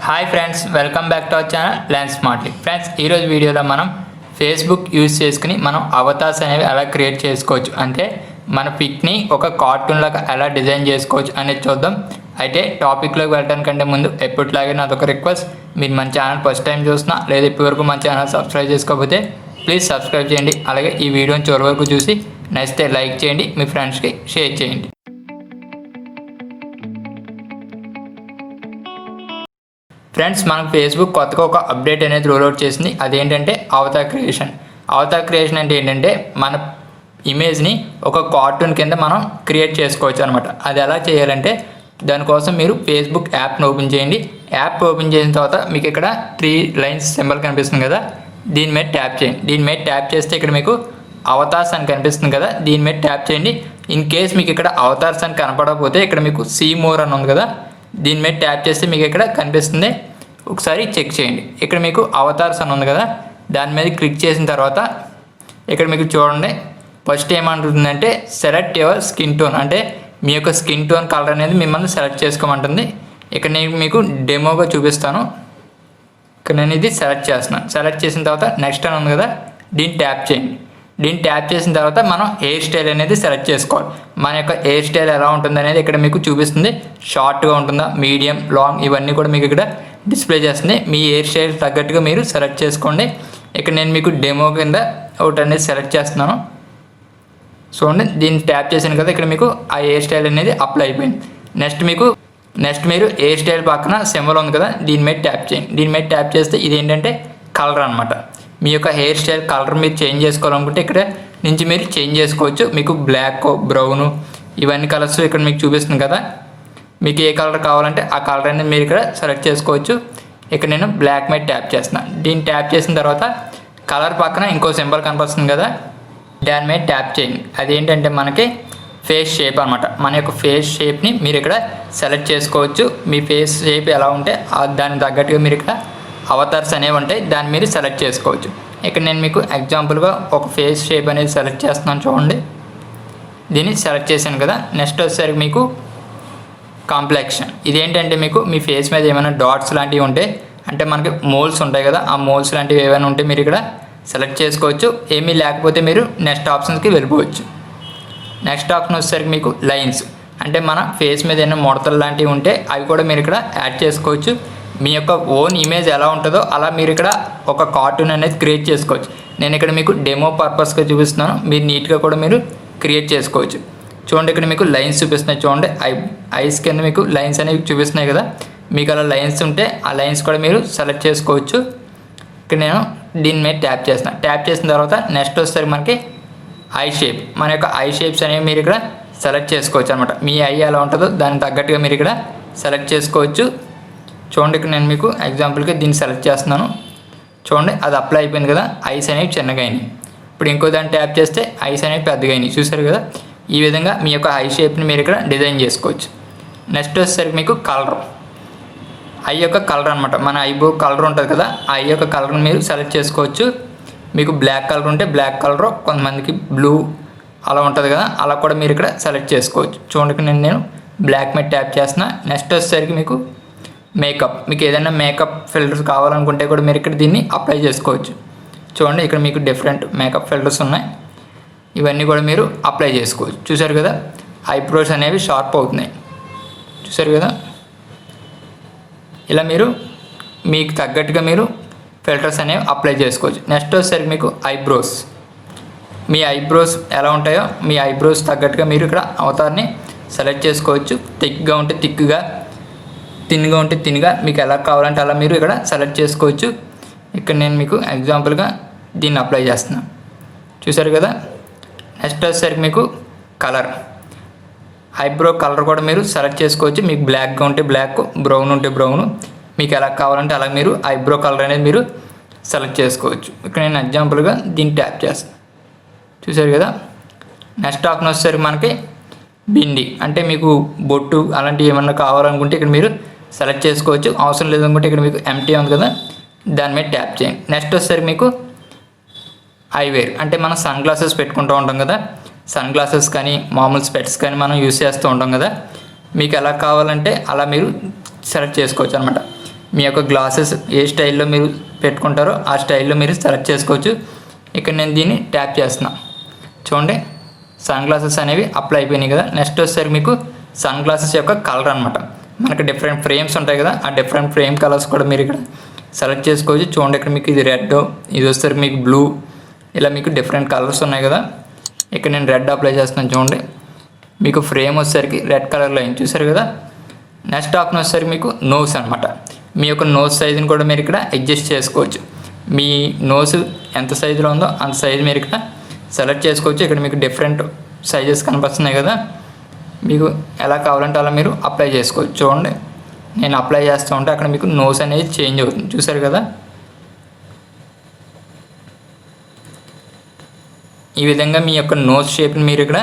Hi friends, welcome back to our channel learnsmartly. Friends, ఈరోజు వీడియోలో మనం ఫేస్బుక్ యూజ్ చేసుకుని మనం అవతార్స్ అనేవి ఎలా క్రియేట్ చేసుకోవచ్చు, అంటే మన పిక్ని ఒక కార్టూన్ లాగా ఎలా డిజైన్ చేసుకోవచ్చు అనేది చూద్దాం. అయితే టాపిక్లోకి వెళ్ళడానికంటే ముందు ఎప్పటిలాగే నాదొక రిక్వెస్ట్, మీరు మన ఛానల్ ఫస్ట్ టైం చూసినా లేదా ఇప్పటివరకు మన ఛానల్ సబ్స్క్రైబ్ చేసుకోకపోతే ప్లీజ్ సబ్స్క్రైబ్ చేయండి. అలాగే ఈ వీడియోని చివరి వరకు చూసి నచ్చితే లైక్ చేయండి, మీ ఫ్రెండ్స్కి షేర్ చేయండి. ఫ్రెండ్స్, మనకు ఫేస్బుక్ కొత్తగా ఒక అప్డేట్ అనేది రోల్అవుట్ చేసింది. అదేంటంటే అవతార్ క్రియేషన్. అవతార్ క్రియేషన్ అంటే ఏంటంటే మన ఇమేజ్ని ఒక కార్టూన్ కింద మనం క్రియేట్ చేసుకోవచ్చు అనమాట. అది ఎలా చేయాలంటే దానికోసం మీరు ఫేస్బుక్ యాప్ని ఓపెన్ చేయండి. యాప్ ఓపెన్ చేసిన తర్వాత మీకు ఇక్కడ 3 లైన్స్ సింబల్ కనిపిస్తుంది కదా, దీని మీద ట్యాప్ చేయండి. దీని మీద ట్యాప్ చేస్తే ఇక్కడ మీకు అవతార్స్ అని కనిపిస్తుంది కదా, దీని మీద ట్యాప్ చేయండి. ఇన్ కేస్ మీకు ఇక్కడ అవతార్స్ అని కనపడకపోతే ఇక్కడ మీకు సీ మోర్ అని ఉంది కదా, దీని మీద ట్యాప్ చేస్తే మీకు ఇక్కడ కనిపిస్తుంది. ఒకసారి చెక్ చేయండి. ఇక్కడ మీకు అవతార్స్ అని ఉంది కదా, దాని మీద క్లిక్ చేసిన తర్వాత ఇక్కడ మీకు చూడండి ఫస్ట్ ఏమంటుందంటే సెలెక్ట్ యువర్ స్కిన్ టోన్, అంటే మీ యొక్క స్కిన్ టోన్ కలర్ అనేది మిమ్మల్ని సెలెక్ట్ చేసుకోమంటుంది. ఇక్కడ నేను మీకు డెమోగా చూపిస్తాను. ఇక్కడ నేను ఇది సెలెక్ట్ చేస్తున్నాను. సెలెక్ట్ చేసిన తర్వాత నెక్స్ట్ అని ఉంది కదా, దీన్ని ట్యాప్ చేయండి. దీన్ని ట్యాప్ చేసిన తర్వాత మనం హెయిర్ స్టైల్ అనేది సెలెక్ట్ చేసుకోవాలి. మన యొక్క హెయిర్ స్టైల్ ఎలా ఉంటుంది అనేది ఇక్కడ మీకు చూపిస్తుంది. షార్ట్గా ఉంటుందా, మీడియం, లాంగ్, ఇవన్నీ కూడా మీకు ఇక్కడ డిస్ప్లే చేస్తుంది. మీ హెయిర్ స్టైల్ తగ్గట్టుగా మీరు సెలెక్ట్ చేసుకోండి. ఇక్కడ నేను మీకు డెమో కింద ఒకటి అనేది సెలెక్ట్ చేస్తున్నాను. చూడండి, దీన్ని ట్యాప్ చేశాను కదా, ఇక్కడ మీకు ఆ హెయిర్ స్టైల్ అనేది అప్లై అయిపోయింది. నెక్స్ట్ మీరు హెయిర్ స్టైల్ పక్కన సింబల్ ఉంది కదా, దీని మీద ట్యాప్ చేయండి. దీని మీద ట్యాప్ చేస్తే ఇది ఏంటంటే కలర్ అనమాట. మీ యొక్క హెయిర్ స్టైల్ కలర్ మీరు చేంజ్ చేసుకోవాలనుకుంటే ఇక్కడ నుంచి మీరు చేంజ్ చేసుకోవచ్చు. మీకు బ్లాక్, బ్రౌను, ఇవన్నీ కలర్స్ ఇక్కడ మీకు చూపిస్తుంది కదా, మీకు ఏ కలర్ కావాలంటే ఆ కలర్ అనేది మీరు ఇక్కడ సెలెక్ట్ చేసుకోవచ్చు. ఇక్కడ నేను బ్లాక్ మీద ట్యాప్ చేస్తున్నాను. దీన్ని ట్యాప్ చేసిన తర్వాత కలర్ పక్కన ఇంకో సింబల్ కనిపిస్తుంది కదా, దాని మీద ట్యాప్ చేయండి. అదేంటంటే మనకి ఫేస్ షేప్ అనమాట. మన యొక్క ఫేస్ షేప్ని మీరు ఇక్కడ సెలెక్ట్ చేసుకోవచ్చు. మీ ఫేస్ షేప్ ఎలా ఉంటే దానికి తగ్గట్టుగా మీరు ఇక్కడ అవతార్స్ అనేవి ఉంటాయి, దాన్ని మీరు సెలెక్ట్ చేసుకోవచ్చు. ఇక్కడ నేను మీకు ఎగ్జాంపుల్గా ఒక ఫేస్ షేప్ అనేది సెలెక్ట్ చేస్తున్నాను. చూడండి, దీన్ని సెలెక్ట్ చేశాను కదా. నెక్స్ట్ వచ్చేసరికి మీకు కాంప్లెక్షన్. ఇదేంటంటే మీకు మీ ఫేస్ మీద ఏమైనా డాట్స్ లాంటివి ఉంటే, అంటే మనకి మోల్స్ ఉంటాయి కదా, ఆ మోల్స్ లాంటివి ఏమైనా ఉంటే మీరు ఇక్కడ సెలెక్ట్ చేసుకోవచ్చు. ఏమీ లేకపోతే మీరు నెక్స్ట్ ఆప్షన్స్కి వెళ్ళిపోవచ్చు. నెక్స్ట్ ఆప్షన్ వచ్చేసరికి మీకు లైన్స్, అంటే మన ఫేస్ మీద ఏమైనా ముడతలు లాంటివి ఉంటే అవి కూడా మీరు ఇక్కడ యాడ్ చేసుకోవచ్చు. మీ యొక్క ఓన్ ఇమేజ్ ఎలా ఉంటుందో అలా మీరు ఇక్కడ ఒక కార్టూన్ అనేది క్రియేట్ చేసుకోవచ్చు. నేను ఇక్కడ మీకు డెమో పర్పస్గా చూపిస్తున్నాను, మీరు నీట్గా కూడా మీరు క్రియేట్ చేసుకోవచ్చు. చూడండి, ఇక్కడ మీకు లైన్స్ చూపిస్తున్నాయి. చూడండి, ఐస్ కింద మీకు లైన్స్ అనేవి చూపిస్తున్నాయి కదా, మీకు అలా లైన్స్ ఉంటే ఆ లైన్స్ కూడా మీరు సెలెక్ట్ చేసుకోవచ్చు. ఇక్కడ నేను దీని మీద ట్యాప్ చేస్తున్నాను. ట్యాప్ చేసిన తర్వాత నెక్స్ట్ వస్తారు మనకి ఐ షేప్. మన యొక్క ఐ షేప్స్ అనేవి మీరు ఇక్కడ సెలెక్ట్ చేసుకోవచ్చు అనమాట. మీ ఐ ఎలా ఉంటుందో దానికి తగ్గట్టుగా మీరు ఇక్కడ సెలెక్ట్ చేసుకోవచ్చు. చూడండి, ఇక్కడ నేను మీకు ఎగ్జాంపుల్గా దీన్ని సెలెక్ట్ చేస్తున్నాను. చూడండి, అది అప్లై అయిపోయింది కదా, ఐస్ అనేవి చిన్నగా అయినాయి. ఇప్పుడు ఇంకో దాన్ని ట్యాప్ చేస్తే ఐస్ అనేవి పెద్దగా అయినాయి. చూసారు కదా, ఈ విధంగా మీ యొక్క ఐ షేప్ని మీరు ఇక్కడ డిజైన్ చేసుకోవచ్చు. నెక్స్ట్ వచ్చేసరికి మీకు కలర్, ఐ యొక్క కలర్ అనమాట. మన ఐబ్రో కలర్ ఉంటుంది కదా, ఆ ఐ యొక్క కలర్ని మీరు సెలెక్ట్ చేసుకోవచ్చు. మీకు బ్లాక్ కలర్ ఉంటే బ్లాక్ కలర్, కొంతమందికి బ్లూ అలా ఉంటుంది కదా, అలా కూడా మీరు ఇక్కడ సెలెక్ట్ చేసుకోవచ్చు. చూడండి, నేను బ్లాక్ మీద ట్యాప్ చేస్తున్నా. నెక్స్ట్ వచ్చేసరికి మీకు మేకప్, మీకు ఏదైనా మేకప్ ఫిల్టర్స్ కావాలనుకుంటే కూడా మీరు ఇక్కడ దీన్ని అప్లై చేసుకోవచ్చు. చూడండి, ఇక్కడ మీకు డిఫరెంట్ మేకప్ ఫిల్టర్స్ ఉన్నాయి, ఇవన్నీ కూడా మీరు అప్లై చేసుకోవచ్చు. చూసారు కదా, ఐబ్రోస్ అనేవి షార్ప్ అవుతున్నాయి. చూసారు కదా, ఇలా మీరు మీకు తగ్గట్టుగా మీరు ఫిల్టర్స్ అనేవి అప్లై చేసుకోవచ్చు. నెక్స్ట్ వచ్చేసరికి మీకు ఐబ్రోస్, మీ ఐబ్రోస్ ఎలా ఉంటాయో మీ ఐబ్రోస్ తగ్గట్టుగా మీరు ఇక్కడ అవతార్ని సెలెక్ట్ చేసుకోవచ్చు. థిక్గా ఉంటే థిక్గా, తిన్గా ఉంటే తిన్గా, మీకు ఎలా కావాలంటే అలా మీరు ఇక్కడ సెలెక్ట్ చేసుకోవచ్చు. ఇక్కడ నేను మీకు ఎగ్జాంపుల్గా దీన్ని అప్లై చేస్తున్నాను. చూసారు కదా, నెక్స్ట్ వచ్చేసరికి మీకు కలర్, ఐబ్రో కలర్ కూడా మీరు సెలెక్ట్ చేసుకోవచ్చు. మీకు బ్లాక్గా ఉంటే బ్లాక్, బ్రౌన్ ఉంటే బ్రౌన్, మీకు ఎలా కావాలంటే అలా మీరు ఐబ్రో కలర్ అనేది మీరు సెలెక్ట్ చేసుకోవచ్చు. ఇక్కడ నేను ఎగ్జాంపుల్గా దీన్ని ట్యాప్ చేస్తాను. చూసారు కదా, నెక్స్ట్ ఆప్షన్ వచ్చేసరికి మనకి బిండి, అంటే మీకు బొట్టు అలాంటివి ఏమన్నా కావాలనుకుంటే ఇక్కడ మీరు సెలెక్ట్ చేసుకోవచ్చు. అవసరం లేదనుకుంటే ఇక్కడ మీకు ఎంటీ ఉంది కదా, దాని మీద ట్యాప్ చేయండి. నెక్స్ట్ వచ్చేసరికి మీకు ఐవేర్, అంటే మనం సన్ గ్లాసెస్ పెట్టుకుంటూ ఉంటాం కదా, సన్ గ్లాసెస్ కానీ మామూలు స్పెట్స్ కానీ మనం యూస్ చేస్తూ ఉంటాం కదా, మీకు ఎలా కావాలంటే అలా మీరు సెలెక్ట్ చేసుకోవచ్చు అనమాట. మీ యొక్క గ్లాసెస్ ఏ స్టైల్లో మీరు పెట్టుకుంటారో ఆ స్టైల్లో మీరు సెలెక్ట్ చేసుకోవచ్చు. ఇక్కడ నేను దీన్ని ట్యాప్ చేస్తున్నాను. చూడండి సన్ గ్లాసెస్ అనేవి అప్లై అయిపోయినాయి కదా. నెక్స్ట్ వచ్చేసరికి మీకు సన్ గ్లాసెస్ యొక్క కలర్ అనమాట. మనకి డిఫరెంట్ ఫ్రేమ్స్ ఉంటాయి కదా, ఆ డిఫరెంట్ ఫ్రేమ్ కలర్స్ కూడా మీరు ఇక్కడ సెలెక్ట్ చేసుకోవచ్చు. చూడండి ఇక్కడ మీకు ఇది రెడ్, ఇది వచ్చేసరికి మీకు బ్లూ, ఇలా మీకు డిఫరెంట్ కలర్స్ ఉన్నాయి కదా. ఇక్కడ నేను రెడ్ అప్లై చేస్తున్నాను. చూడండి మీకు ఫ్రేమ్ వచ్చేసరికి రెడ్ కలర్లో అయింది, చూసారు కదా. నెక్స్ట్ ఆప్షన్ వచ్చేసరికి మీకు నోస్ అనమాట. మీ యొక్క నోస్ సైజుని కూడా మీరు ఇక్కడ అడ్జస్ట్ చేసుకోవచ్చు. మీ నోస్ ఎంత సైజులో ఉందో అంత సైజు మీరు ఇక్కడ సెలెక్ట్ చేసుకోవచ్చు. ఇక్కడ మీకు డిఫరెంట్ సైజెస్ కనిపిస్తున్నాయి కదా, మీకు ఎలా కావాలంటే అలా మీరు అప్లై చేసుకోవచ్చు. చూడండి నేను అప్లై చేస్తూ ఉంటే అక్కడ మీకు నోస్ అనేది చేంజ్ అవుతుంది, చూసారు కదా. ఈ విధంగా మీ యొక్క నోస్ షేప్ని మీరు ఇక్కడ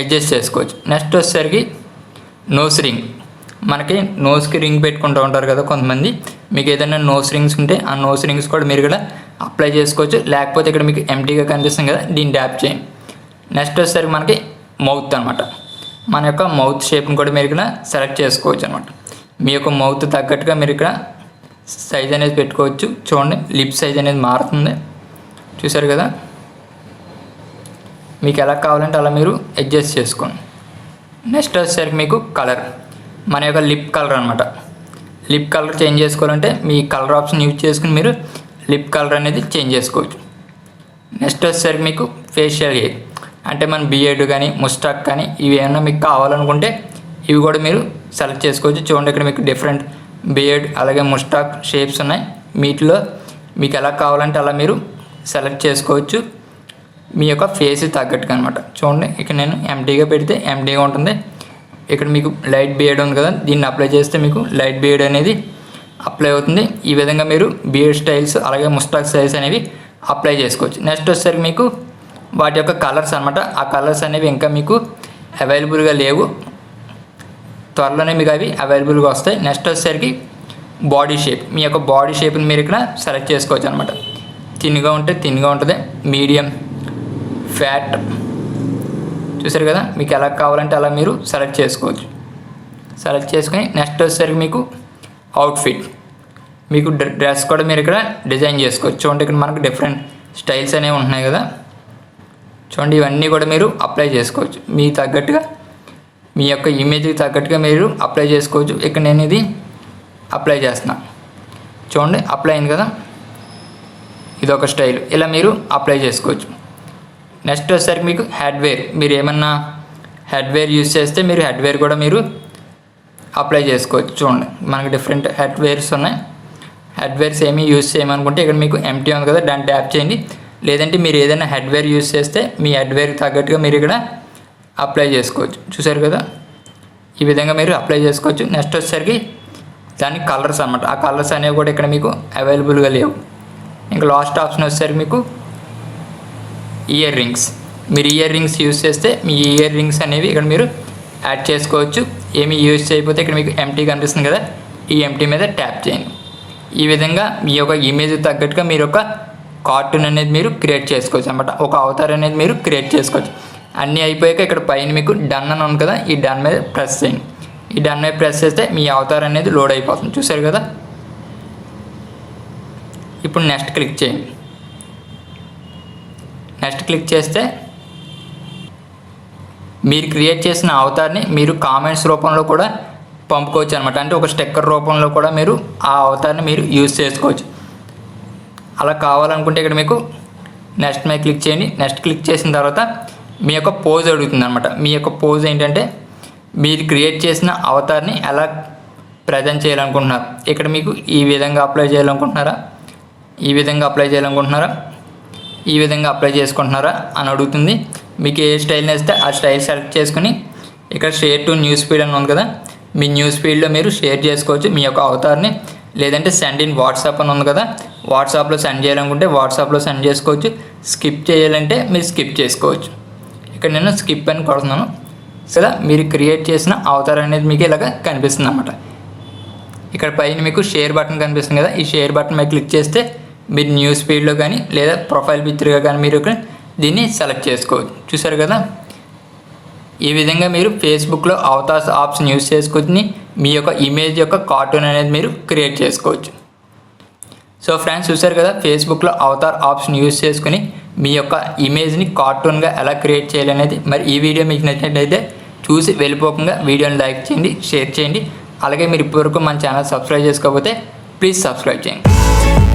అడ్జస్ట్ చేసుకోవచ్చు. నెక్స్ట్ వచ్చేసరికి నోస్ రింగ్. మనకి నోస్కి రింగ్ పెట్టుకుంటూ ఉంటారు కదా కొంతమంది, మీకు ఏదైనా నోస్ రింగ్స్ ఉంటే ఆ నోస్ రింగ్స్ కూడా మీరు ఇక్కడ అప్లై చేసుకోవచ్చు. లేకపోతే ఇక్కడ మీకు ఎంటీగా కనిపిస్తుంది కదా, దీన్ని ట్యాప్ చేయండి. నెక్స్ట్ వచ్చేసరికి మనకి మౌత్ అనమాట. మన యొక్క మౌత్ షేప్ని కూడా మీరు ఇక్కడ సెలెక్ట్ చేసుకోవచ్చు అనమాట. మీ యొక్క మౌత్ తగ్గట్టుగా మీరు ఇక్కడ సైజ్ అనేది పెట్టుకోవచ్చు. చూడండి లిప్ సైజ్ అనేది మారుతుంది, చూసారు కదా. మీకు ఎలా కావాలంటే అలా మీరు అడ్జస్ట్ చేసుకోండి. నెక్స్ట్ వచ్చేసరికి మీకు కలర్, మన యొక్క లిప్ కలర్ అనమాట. లిప్ కలర్ చేంజ్ చేసుకోవాలంటే మీ కలర్ ఆప్షన్ యూజ్ చేసుకుని మీరు లిప్ కలర్ అనేది చేంజ్ చేసుకోవచ్చు. నెక్స్ట్ వచ్చేసరికి మీకు ఫేషియల్ హెయిర్, అంటే మన బియర్డ్ కానీ ముస్టాక్ కానీ ఇవి ఏమైనా మీకు కావాలనుకుంటే ఇవి కూడా మీరు సెలెక్ట్ చేసుకోవచ్చు. చూడండి ఇక్కడ మీకు డిఫరెంట్ బియర్డ్ అలాగే ముస్టాక్ షేప్స్ ఉన్నాయి. వీటిలో మీకు ఎలా కావాలంటే అలా మీరు సెలెక్ట్ చేసుకోవచ్చు మీ యొక్క ఫేస్ తగ్గట్టుగా అనమాట. చూడండి ఇక్కడ నేను ఎంటీగా పెడితే ఎంటీగా ఉంటుంది. ఇక్కడ మీకు లైట్ బియర్డ్ ఉంది కదా, దీన్ని అప్లై చేస్తే మీకు లైట్ బియర్డ్ అనేది అప్లై అవుతుంది. ఈ విధంగా మీరు బియర్డ్ స్టైల్స్ అలాగే ముస్టాక్ స్టైల్స్ అనేవి అప్లై చేసుకోవచ్చు. నెక్స్ట్ వచ్చేసరికి మీకు వాటి యొక్క కలర్స్ అనమాట. ఆ కలర్స్ అనేవి ఇంకా మీకు అవైలబుల్గా లేవు, త్వరలోనే మీకు అవి అవైలబుల్గా వస్తాయి. నెక్స్ట్ వచ్చేసరికి బాడీ షేప్, మీ యొక్క బాడీ షేప్ని మీరు ఇక్కడ సెలెక్ట్ చేసుకోవచ్చు అనమాట. థిన్గా ఉంటే థిన్గా ఉంటుంది, మీడియం, ఫ్యాట్, చూసారు కదా. మీకు ఎలా కావాలంటే అలా మీరు సెలెక్ట్ చేసుకోవచ్చు. సెలెక్ట్ చేసుకుని నెక్స్ట్ వచ్చేసరికి మీకు అవుట్ఫిట్, మీకు డ్రెస్ కూడా మీరు ఇక్కడ డిజైన్ చేసుకోవచ్చు. చూడండి ఇక్కడ మనకు డిఫరెంట్ స్టైల్స్ అనేవి ఉంటున్నాయి కదా. చూడండి ఇవన్నీ కూడా మీరు అప్లై చేసుకోవచ్చు మీ తగ్గట్టుగా, మీ యొక్క ఇమేజ్కి తగ్గట్టుగా మీరు అప్లై చేసుకోవచ్చు. ఇక్కడ నేను ఇది అప్లై చేస్తున్నాను. చూడండి అప్లై అయింది కదా, ఇది ఒక స్టైల్, ఇలా మీరు అప్లై చేసుకోవచ్చు. నెక్స్ట్ వచ్చేసరికి మీకు హెడ్వేర్, మీరు ఏమన్నా హెడ్వేర్ యూజ్ చేస్తే మీరు హెడ్వేర్ కూడా మీరు అప్లై చేసుకోవచ్చు. చూడండి మనకి డిఫరెంట్ హెడ్వేర్స్ ఉన్నాయి. హెడ్వేర్స్ ఏమీ యూజ్ చేయమనుకుంటే ఇక్కడ మీకు ఎంటీ ఉంది కదా, దాన్ని ట్యాప్ చేయండి. లేదంటే మీరు ఏదైనా హెడ్వేర్ యూజ్ చేస్తే మీ హెడ్వేర్కి తగ్గట్టుగా మీరు ఇక్కడ అప్లై చేసుకోవచ్చు. చూసారు కదా, ఈ విధంగా మీరు అప్లై చేసుకోవచ్చు. నెక్స్ట్ వచ్చేసరికి దాని కలర్స్ అన్నమాట. ఆ కలర్స్ అనేవి కూడా ఇక్కడ మీకు అవైలబుల్గా లేవు. ఇంకా లాస్ట్ ఆప్షన్ వచ్చేసరికి మీకు ఇయర్ రింగ్స్, మీరు ఇయర్ రింగ్స్ యూజ్ చేస్తే మీ ఇయర్ రింగ్స్ అనేవి ఇక్కడ మీరు యాడ్ చేసుకోవచ్చు. ఏమి యూజ్ చేయకపోతే ఇక్కడ మీకు ఎంటీ కనిపిస్తుంది కదా, ఈ ఎంటీ మీద ట్యాప్ చేయండి. ఈ విధంగా మీ యొక్క ఇమేజ్ తగ్గట్టుగా మీరు ఒక కార్టూన్ అనేది మీరు క్రియేట్ చేసుకోవచ్చు అన్నమాట. ఒక అవతార్ అనేది మీరు క్రియేట్ చేసుకోవచ్చు. అన్నీ అయిపోయాక ఇక్కడ పైన మీకు డన్ అని ఉంది కదా, ఈ డన్ మీద ప్రెస్ చేయండి. ఈ డన్ మీద ప్రెస్ చేస్తే మీ అవతార్ అనేది లోడ్ అయిపోతుంది, చూసారు కదా. ఇప్పుడు నెక్స్ట్ క్లిక్ చేయండి. నెక్స్ట్ క్లిక్ చేస్తే మీరు క్రియేట్ చేసిన అవతార్ని మీరు కామెంట్స్ రూపంలో కూడా పంపుకోవచ్చు అనమాట. అంటే ఒక స్టిక్కర్ రూపంలో కూడా మీరు ఆ అవతార్ని మీరు యూజ్ చేసుకోవచ్చు. అలా కావాలనుకుంటే ఇక్కడ మీకు నెక్స్ట్ మీద క్లిక్ చేయండి. నెక్స్ట్ క్లిక్ చేసిన తర్వాత మీ యొక్క పోజ్ అడుగుతుంది అనమాట. మీ యొక్క పోజ్ ఏంటంటే మీరు క్రియేట్ చేసిన అవతార్ని ఎలా ప్రజెంట్ చేయాలనుకుంటున్నారు. ఇక్కడ మీకు ఈ విధంగా అప్లై చేయాలనుకుంటున్నారా, ఈ విధంగా అప్లై చేయాలనుకుంటున్నారా, ఈ విధంగా అప్లై చేసుకుంటున్నారా అని అడుగుతుంది. మీకు ఏ స్టైల్ నేస్తే ఆ స్టైల్ సెలెక్ట్ చేసుకుని ఇక్కడ షేర్ టు న్యూస్ ఫీడ్ అని ఉంది కదా, మీ న్యూస్ ఫీడ్లో మీరు షేర్ చేసుకోవచ్చు మీ యొక్క అవతార్ని. లేదంటే సెండ్ ఇన్ వాట్సాప్ అని ఉంది కదా, వాట్సాప్లో సెండ్ చేయాలనుకుంటే వాట్సాప్లో సెండ్ చేసుకోవచ్చు. స్కిప్ చేయాలంటే మీరు స్కిప్ చేసుకోవచ్చు. ఇక్కడ నేను స్కిప్ అని కొడుతున్నాను కదా. మీరు క్రియేట్ చేసిన అవతార్ అనేది మీకు ఇలాగ కనిపిస్తుంది అన్నమాట. ఇక్కడ పైన మీకు షేర్ బటన్ కనిపిస్తుంది కదా, ఈ షేర్ బటన్ మీద క్లిక్ చేస్తే మీరు న్యూస్ ఫీడ్లో కానీ లేదా ప్రొఫైల్ పిక్చర్గా కానీ మీరు దీన్ని సెలెక్ట్ చేసుకోవచ్చు. చూసారు కదా, ఈ విధంగా మీరు ఫేస్బుక్లో అవతార్స్ ఆప్షన్ యూజ్ చేసుకుని మీ యొక్క ఇమేజ్ యొక్క కార్టూన్ అనేది మీరు క్రియేట్ చేసుకోవచ్చు. సో ఫ్రెండ్స్, చూసారు కదా ఫేస్బుక్లో అవతార్ ఆప్షన్ యూస్ చేసుకుని మీ యొక్క ఇమేజ్ని కార్టూన్గా ఎలా క్రియేట్ చేయాలనేది. మరి ఈ వీడియో మీకు నచ్చినట్లయితే చూసి వెళ్ళిపోకుండా వీడియోని లైక్ చేయండి, షేర్ చేయండి. అలాగే మీరు ఇప్పటివరకు మన ఛానల్ సబ్స్క్రైబ్ చేసుకోకపోతే ప్లీజ్ సబ్స్క్రైబ్ చేయండి.